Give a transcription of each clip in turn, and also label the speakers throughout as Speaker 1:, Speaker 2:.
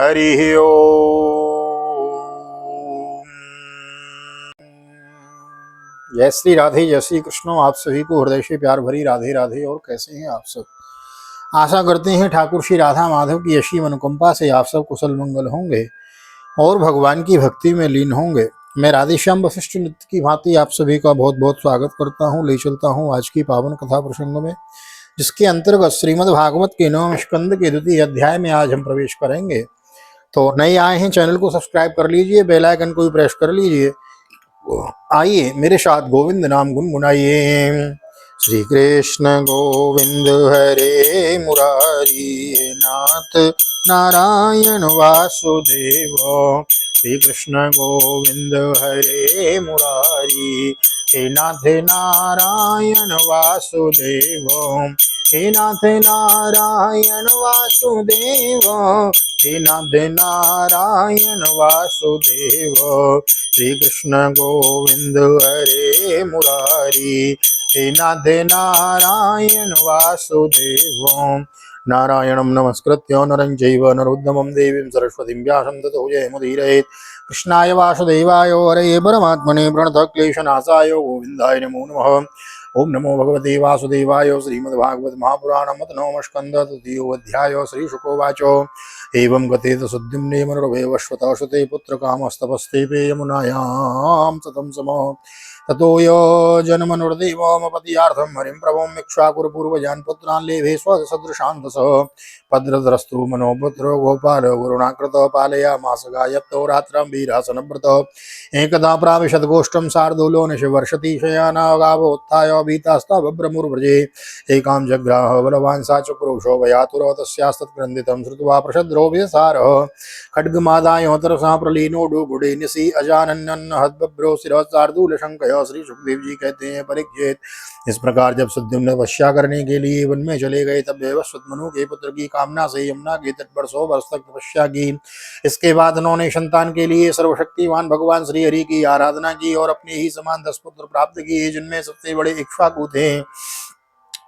Speaker 1: हरि ओम। जय श्री राधे, जय श्री कृष्ण। आप सभी को हृदय से प्यार भरी राधे राधे। और कैसे हैं आप सब? आशा करते हैं ठाकुर श्री राधा माधव की यशी अनुकंपा से आप सब कुशल मंगल होंगे और भगवान की भक्ति में लीन होंगे। मैं राधेश्याम वशिष्ठ नित्य की भांति आप सभी का बहुत बहुत स्वागत करता हूँ। ले चलता हूँ आज की पावन कथा प्रसंग में, जिसके अंतर्गत श्रीमद् भागवत के 9वें स्कंद के द्वितीय अध्याय में आज हम प्रवेश करेंगे। तो नए आए हैं, चैनल को सब्सक्राइब कर लीजिए, बेल आइकन को भी प्रेस कर लीजिए। आइए मेरे साथ गोविंद नाम गुनगुनाइए। श्री कृष्ण गोविंद हरे मुरारी, नाथ नारायण वासुदेव। श्री कृष्ण गोविंद हरे मुरारी, हे नाथ नारायण वासुदेव। हे नाथ नारायण वासुदेव, हे नाथ नारायण वासुदेव। श्री कृष्ण गोविंद हरे मुरारी, हे नाथ नारायण वासुदेव। नारायणं नमस्कृत्य नरं चैव नरोत्तमं देवीं सरस्वतीं व्यासं ततो जयमुदीरयेत्। कृष्णाय वासुदेवाय हरये परमात्मने प्रणतक्लेशनाशाय गोविन्दाय नमो नमः। ओम नमो भगवते वासुदेवाय। श्रीमद्भागवत महापुराणमथ नवम स्कंद तृतीयोऽध्याय। श्रीशुकोवाच एवं गते सुद्युम्ने मनोरभेवश्वतः श्रुते पुत्रकामस्तपस्ते पे यमुनायां सतं समः। ततो जन्मनुर्देवमपतीयार्थं हरिं प्रभुं इक्ष्वाकुपूर्वजान् पुत्रान् लेभे स्वसदृशान् दशः। भद्रद्रस्तु मनोपुत्रो गोपाल गुरुणाकृतः पालयामास गायत्रो रात्रं वीरासनव्रतः। एकदा प्राविशद्गोष्ठं शार्दूलो निशिवर्षति शयाना गावोत्थाय भीतास्तावभ्रमुर्व्रजे। एकां जग्राह बलवान् सा चक्रोशो वयातुरो तस्यास्तत्क्रन्दितं श्रुत्वा प्रशद्रोभिसारः। खड्गमादाय तरसा प्रलीनो डुगुडे निशि अजानन्नन हद्बभ्रो शिरः शार्दूलशंकय। श्री सुखदेव जी कहते हैं, परीक्षित, इस प्रकार जब सुद्युम्न तपस्या करने के लिए वन में चले गए तब वैवस्वत मनु के पुत्र की कामना से यमुना के तट पर 100 वर्ष तक तपस्या की। इसके बाद उन्होंने संतान के लिए सर्वशक्तिमान भगवान श्री हरि की आराधना की और अपने ही समान 10 पुत्र प्राप्त किए, जिनमें सबसे बड़े इक्ष्वाकु थे।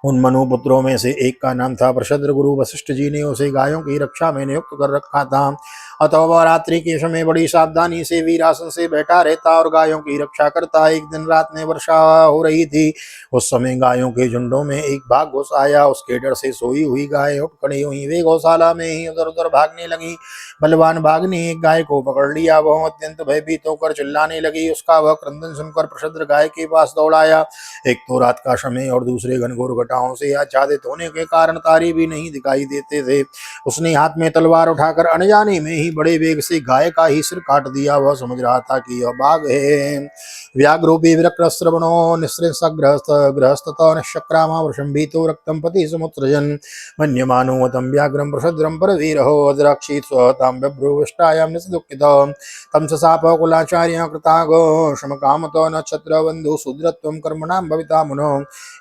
Speaker 1: उन मनु पुत्रों में से एक का नाम था प्रशद्र। गुरु वशिष्ठ जी ने उसे गायों की रक्षा में नियुक्त कर रखा था। अतः वह रात्रि के समय बड़ी सावधानी से वीरासन से बैठा रहता और गायों की रक्षा करता। एक दिन रात में वर्षा हो रही थी। उस समय गायों के झुंडों में एक बाघ घुस आया। उसके डर से सोई हुई गाय उठ खड़ी हुई, वे गौशाला में ही उधर उधर भागने लगी। बलवान बाघ ने एक गाय को पकड़ लिया। वह अत्यंत भयभीत होकर चिल्लाने लगी। उसका वह क्रंदन सुनकर प्रशद्र गाय के पास दौड़ाया। एक तो रात का समय और दूसरे घनघोर घटाओं से आच्छादित होने के कारण तारे भी नहीं दिखाई देते थे। उसने हाथ में तलवार उठाकर अनजाने में ही बड़े वेग से गाय का ही सिर काट दिया। वह समझ रहा था कि यह बाघ है। व्याघ्रोपि विरक्रश्रवणो निःसृतस्ततो निश्चक्रामा वृषं भीतो रक्तं पति समुत्सृजन्। मन्यमानो तं व्याघ्रं प्रशद्रं परवीरहो अद्राक्षीत् स्वतां बभ्रुविष्टायां निसदुःखितः। तं सशाप कुलाचार्यः कृतागो शमकामतो नक्षत्रबन्धु शूद्रत्वं कर्मणां भविता मुनो।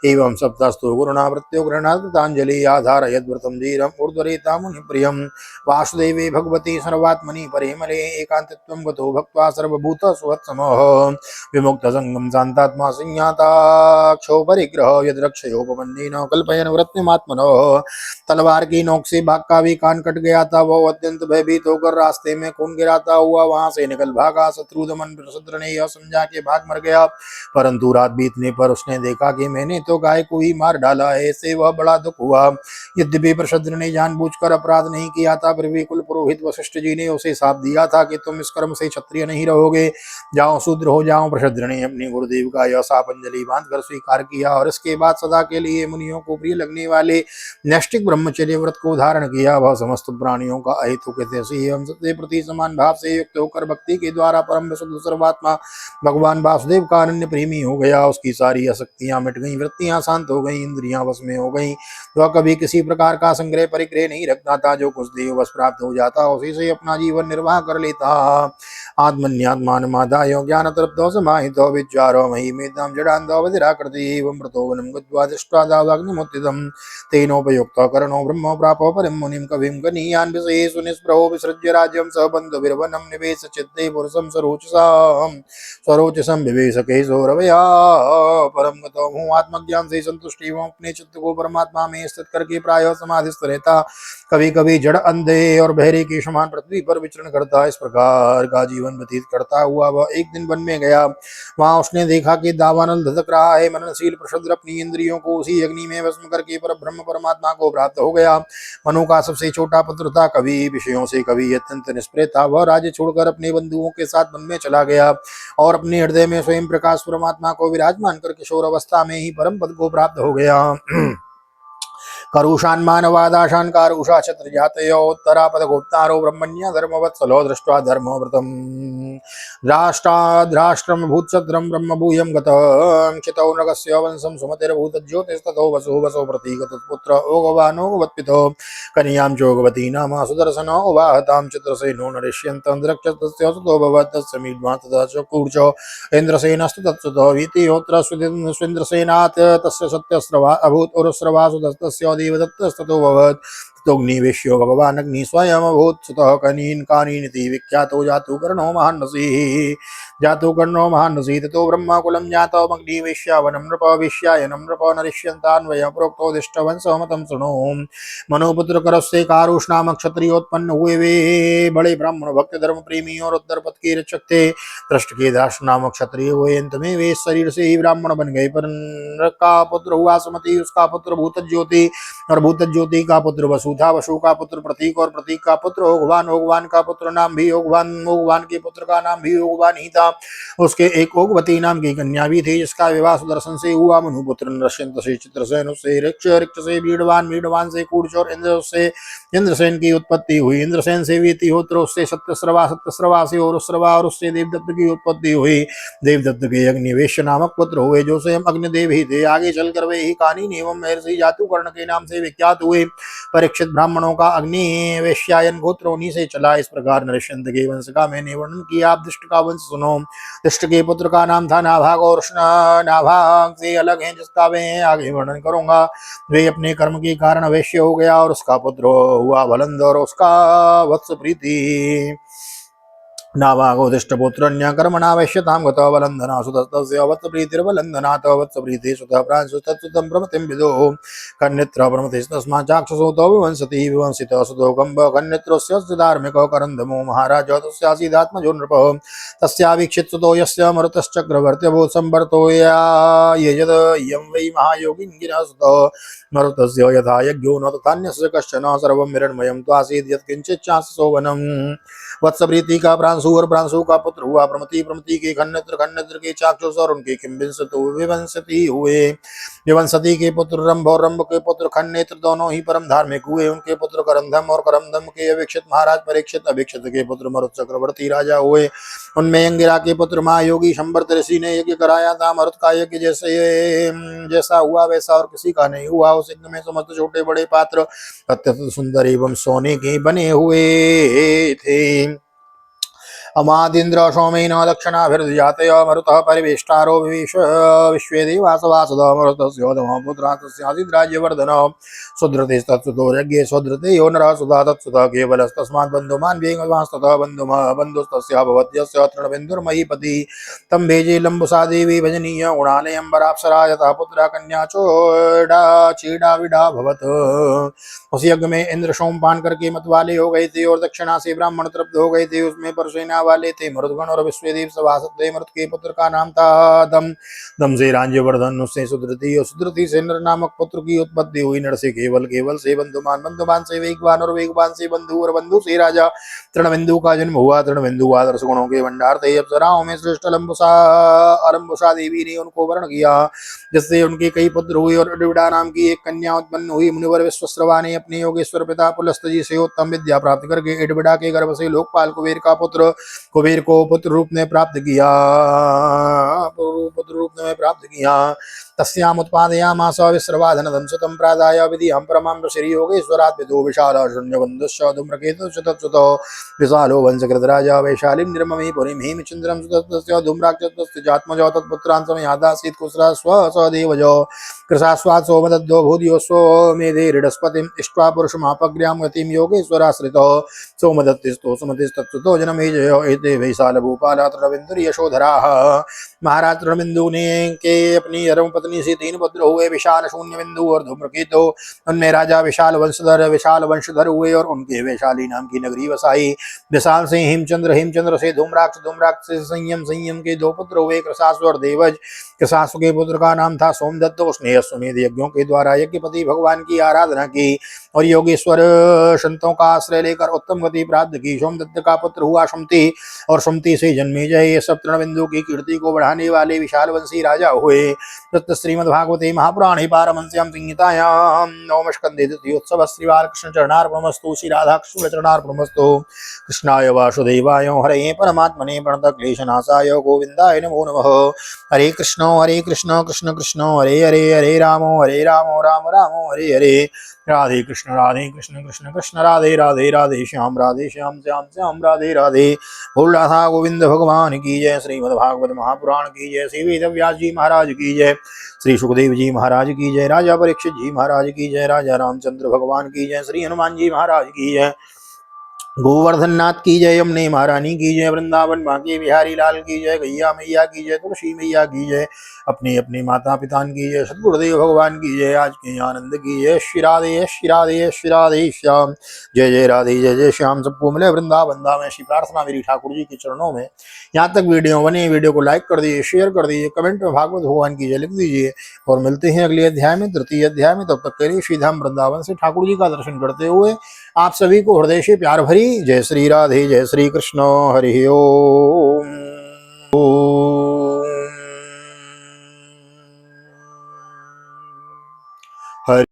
Speaker 1: एवं सप्तस्तु गुरुणा प्रत्युग्रहणाकृताञ्जलि आधारयद्व्रतं धीरम् ऊर्ध्वरेता मुनिप्रियं। वासुदेवे भगवती सर्वात्मनि परिमले एकान्तित्वं गतो भक्त्वा सर्वभूतसुहृत्समः। विमुक्तसङ्गं शान्तात्मा संज्ञाताक्षो परिग्रह यद्रक्षयोपबन्धेन कल्पयन् वृत्तिमात्मनः। तलवार की नोक से बाघ का भी कान कट गया था। वह अत्यंत भयभीत होकर रास्ते में खून गिराता हुआ वहां से निकल भागा। शत्रुदमन प्रशद्र ने यह समझा कि बाघ मर गया, परंतु रात बीतने पर उसने देखा कि मैंने तो गाय को ही मार डाला है। इससे वह बड़ा दुख हुआ। यद्यपि प्रशद्र ने जानबूझकर अपराध नहीं किया था, फिर भी कुल पुरोहित वशिष्ठ जी ने उसे शाप दिया था कि तुम इस कर्म से क्षत्रिय नहीं रहोगे, जाओ शूद्र हो जाओ। प्रशद्र ने अपने गुरुदेव का यह शाप अंजलि बांधकर स्वीकार किया और इसके बाद सदा के लिए मुनियों को प्रिय लगने वाले नैष्ठिक ब्रह्मचर्य व्रत को धारण किया। वह समस्त प्राणियों का अहितुक हितैषी एवं सबसे प्रति समान भाव से युक्त होकर भक्ति के द्वारा परम विशुद्ध सर्वात्मा भगवान वासुदेव का अनन्य प्रेमी हो गया। उसकी सारी आसक्तियां मिट गईं, वृत्तियां शांत हो गईं, इंद्रियां वश में हो गईं। वह कभी किसी प्रकार का संग्रह परिग्रह नहीं रखता था। जो कुछ देव वश प्राप्त हो जाता उसी से अपना जीवन निर्वाह कर लेता। आत्मन्यात्मानमादाय ज्ञानतृप्तो समाहितो विचारो महिमेतां जडान्तो बधिराकृति एवं व्रतो वनं गत्वा दृष्ट्वा दावाग्निमुत्थितं। तेनोपयुक्तो करणो ब्रह्म प्रापो परिं मुनिं कविं गणीयान् विषयेषु निःस्पृहो विसृज्य राज्यं सबन्धुभिर्वनं निवेश चित्ते पुरुषं स्वरोचसं विवेश केशोरवया परम गतो हूँ। आत्मज्ञान से संतुष्ट एवं अपने चित्त को परमात्मा में स्थित करके प्रायः समाधिस्थ रहता। कभी कभी जड़, अंधे और बहरे के समान पृथ्वी पर विचरण करता इस प्रकार का जीवन व्यतीत करता हुआ वह एक दिन वन में गया। वहां उसने देखा कि दावानल धधक रहा है। मननशील प्रशुद्र अपनी इंद्रियों को उसी अग्नि में भस्म करके पर ब्रह्म परमात्मा को प्राप्त हो गया। मनु का सबसे छोटा पुत्र था, कभी विषयों से कभी अत्यंत निष्प्रिय था। वह राज्य छोड़कर अपने बंधुओं के साथ वन में चला गया और अपने हृदय में स्वयं प्रकाश परमात्मा को विराजमान कर किशोर अवस्था में ही परम पद को प्राप्त हो गया। करुषान् मानवादाशान् कारुषा छत्र जातयो उत्तरापद गोप्तारो ब्रह्मण्य धर्मवत्सलो दृष्ट्वा धर्मव्रतम् राष्ट्राद्राष्ट्रम भूतचत्रम ब्रह्म भूयं गतः क्षितौ नरकस्य वंशं सुमतिर्भूत ज्योतिस्ततो वसु वसो प्रतीक तत्पुत्र ओगवानोगवत्पितो कन्यां चोगवती नाम सुदर्शनो वाहतां चित्रसेनो नरिष्यन्तं द्रक्षतस्य सुतो भवत् तस्य मीड्मा तथा चकूर्च इन्द्रसेनस्तु तत्सुतो वीतिहोत्र स्विन्द्रसेनात् तस्य सत्यस्रवा अभूत् उरुस्रवा सुतस्तस्य देवदत्तस्ततो भवत् ततोऽग्निवेश्यो भगवान् अग्नि स्वयं अभूत् सुतः कनीन् कानीनिति विख्यातो जातु कर्णो महान्नसी ततो ब्रह्मकुलं जातमग्निवेश्यावनं नृपवेश्यायनं नृप नरिष्यन्तान्वय प्रोक्तोदिष्टवंशमतं शृणु। मनुपुत्र करस्य कारुष नामक क्षत्रियोत्पन्न हुए वे बड़े ब्राह्मण भक्त धर्म प्रेमी और उत्तर पथ के रक्षक थे। दृष्ट के दास नामक क्षत्रिय हुए, अंत में वे शरीर से ही ब्राह्मण बन गए। पर नरक का पुत्र हुआ सुमति, उसका पुत्र भूत ज्योति और भूत ज्योति का पुत्र वसु था। वसु का पुत्र प्रतीक और प्रतीक का पुत्र ओगवान, ओगवान का पुत्र नाम भी ओगवान, ओगवान के पुत्र का नाम भी ओगवान ही था। उसके एक ओगवती नाम की कन्या भी थी जिसका विवाह सुदर्शन से हुआ। मनुपुत्र नृष्यंत से चित्रसेन से ऋक्ष, ऋक्ष से बीडवान, बीडवान से कूर्च और इंद्र से इंद्रसेन की उत्पत्ति हुई। इंद्रसेन से वीतिहोत्र, उससे सत्यस्रवा, सत्यस्रवा से औरस्रवा और उससे देवदत्त की उत्पत्ति हुई। देवदत्त के अग्निवेश नामक पुत्र हुए जो स्वयं अग्निदेव ही थे। आगे चलकर वे ही कानीन एवं महर्षि जातुकर्ण के नाम से विख्यात हुए। परीक्षित ब्राह्मणों का अग्निवेश्यायन गोत्र उन्हीं से चला। इस प्रकार नृष्यंत के वंश का मैंने वर्णन किया। आप दृष्ट का वंश सुनो। दृष्ट के पुत्र का नाम था नाभाग और नाभाग से अलग है जिसका मैं आगे वर्णन करूंगा। वे अपने कर्म के कारण वैश्य हो गया और उसका पुत्र हुआ भलंद और उसका वत्स प्रीति। नाभागोदिष्टपुत्रन्य कर्मणा वैश्यतां गतो वलन्दना सुतस्तस्य वत्सप्रीतिर्वलन्दनात् वत्सप्रीति सुतः प्रांशुतत्सुतं प्रमतिं विदुः कन्नित्र प्रमतिस्तस्मात् चाक्षुषोतो विवंसति विवंसितः सुतो कम्ब कन्नित्रस्य धार्मिको करन्दमो महाराज तस्यासीदात्मजो नृपः तस्यावीक्षित सुतो यस्य मरुतश्चक्रवर्त्यभूत् संवर्तो यजद इयं वै महायोगिन्गिरः सुतः मरुतस्य यथा यज्ञो न तथान्यस्य कश्चन सर्वं हिरण्मयं त्वासीद् यत्किञ्चित् चास्य सोवनम्। वत्सप्रीति का प्रांशु और प्रांशु का पुत्र हुआ प्रमति, प्रमति के खन्नित्र, खन्नित्र के चाक्षुष और उनके किंबिंसतु विवंसती हुए। विवंसती के पुत्र रंभ और रंभ के पुत्र खन्नेत्र दोनों ही परम धार्मिक हुए। उनके पुत्र करंधम और करमधम के अभिक्षित महाराज परीक्षित, अभिक्षित के पुत्र मरुत चक्रवर्ती राजा हुए। उनमें अंगिरा के पुत्र महायोगी शंबर ऋषि ने यज्ञ कराया था। मरुत का यज्ञ जैसा हुआ वैसा और किसी का नहीं हुआ। उस यज्ञ में समस्त छोटे बड़े पात्र अत्यंत सुंदर एवं सोने के बने हुए थे। अमादिन्द्र सोमेन दक्षिणाभिर्जातय मरुतः परिवेष्टारो विश्वे देवासवासदः मरुतस्योदमः पुत्रः तस्यासीद् राज्यवर्धनः सुधृतिस्तत्सुतो यज्ञे स्वधृते यो नरः सुधा तत्सुतः केवलस्तस्मात् बन्धुमान् वेगवांस्ततः बन्धुस्तस्याभवत् यस्य तृणबिन्दुर्महीपति तं भेजे लम्बुसा देवी भजनीय गुणालयम्बराप्सरा यथा पुत्रा कन्या चीडाविडा भवत्। उस यज्ञ में इंद्र सोमपान करके मत वाले हो गए थे और दक्षिणा से ब्राह्मण तृप्त हो गए थे। उसमें परसेना वाले थे मरुदगण और विश्वदेव सभासद थे। मरुद के पुत्र का नाम था दम, दम से राज्यवर्धन, उससे सुधृति और सुधृति से नर नामक पुत्र की उत्पत्ति हुई। नर से केवल, केवल से बंधुमान, बंधुमान से वेगवान और वेगवान से बंधु और बंधु से राजा। तृणबिंदु का जन्म हुआ। तृणबिंदु आदर्श गुणों के भंडार थे। अप्सराओं में श्रेष्ठ अलम्बुसा देवी ने उनको वर्ण किया जिससे उनके कई पुत्र हुए और अडिविडा नाम की एक कन्या उत्पन्न हुई। मुनिवर विश्वस्रवा ने अपने योगेश्वर पिता पुलस्त जी से उत्तम विद्या प्राप्त करके एडबिडा के गर्भ से लोकपाल कुबेर का पुत्र, कुबेर को पुत्र रूप में प्राप्त किया। तस्याम उत्पादयामास विश्रवाधनदं सुतं प्रादाय विधियं परमं श्री योगेश्वरात् विदो विशाल शून्यबन्धुश्च धूम्रकेतुश्च तत्सुतो विशालो वंशकृत राजा वैशालीं निर्ममी पुरीं हेमचन्द्रं सुतस्य धूम्राक्षस्य जात्मजो तत्पुत्रान् समयादासीत् कुशला स्वसदेवजो कृशास्वात् सोमदद्दो भूदियोऽस्वो मेधे ऋडस्पतिम् इष्ट्वा पुरुषमापग्र्यां गतिं योगेश्वराश्रितो सोमदत्तिस्तो सुमतिस्तत्सुतो जनमेजयो एते वैशालभूपाला तृणबिन्दुर् यशोधराः। महाराज तृणबिन्दु ने के अपनी धर्म पत्नी से 3 पुत्र हुए, विशाल, शून्य बिंदु और धूम्रकेतु। उनमें राजा विशाल वंशधर हुए और उनके वैशाली नाम की नगरी बसाई। विशाल से हेमचंद्र, हेमचंद्र से धूम्राक्ष, धूम्राक्ष से संयम, संयम के 2 पुत्र हुए, कृशासु और देवज। कृशासु के पुत्र का नाम था सोमदत्त। उसने अश्वमेध यज्ञों के द्वारा यज्ञपति भगवान की आराधना की और योगेश्वर संतों का आश्रय लेकर उत्तम गति प्राप्त की। सोमदत्त का पुत्र हुआ सुमति और सुमति से जन्मेजय। ये सब तृणबिंदु की कीर्ति को बढ़ाने वाले विशाल वंशी राजा हुए। तत् श्रीमद्भागवते महापुराणे पारमहंस्यां संहितायां नवमस्कन्धे द्वितीयोत्सवः श्री बालकृष्ण चरणार्पणमस्तु। श्री राधा कृष्ण चरणार्पणमस्तु। कृष्णाय वासुदेवाय हरे परमात्मने प्रणतक्लेशनाशाय गोविन्दाय नमो नमः। हरे कृष्ण कृष्ण कृष्ण हरे हरे, हरे राम राम राम हरे हरे। राधे कृष्ण कृष्ण कृष्ण राधे राधे, राधे श्याम श्याम श्याम राधे राधे। बोल राधा गोविंद भगवान की जय। श्रीमद्भागवत महापुराण की जय। श्री वेदव्यास जी महाराज की जय। श्री सुखदेव जी महाराज की जय। राजा परीक्षित जी महाराज की जय। राजा रामचंद्र भगवान की जय। श्री हनुमान जी महाराज की जय। गोवर्धन नाथ की जय। यमुने महारानी की जय। वृंदावन बांके बिहारी लाल की जय। गैया मैया की जय। तुलसी मैया की जय। अपने अपने माता पिता की जय। सतगुरुदेव भगवान की जय। आज के आनंद की जय। श्री राधे श्री राधे श्री राधे श्याम। जय जय राधे जय जय श्याम। सबको मिले वृंदावन धाम। ऐसी प्रार्थना मेरी ठाकुर जी के चरणों में। यहाँ तक वीडियो बने, वीडियो को लाइक कर दीजिए, शेयर कर दीजिए, कमेंट में भागवत भगवान की जय लिख दीजिए और मिलते हैं अगले अध्याय में, तृतीय अध्याय में। तब तक के लिए श्रीधाम वृंदावन से ठाकुर जी का दर्शन करते हुए आप सभी को हृदय से प्यार भरी जय श्री राधे, जय श्री कृष्ण। हरि ओम।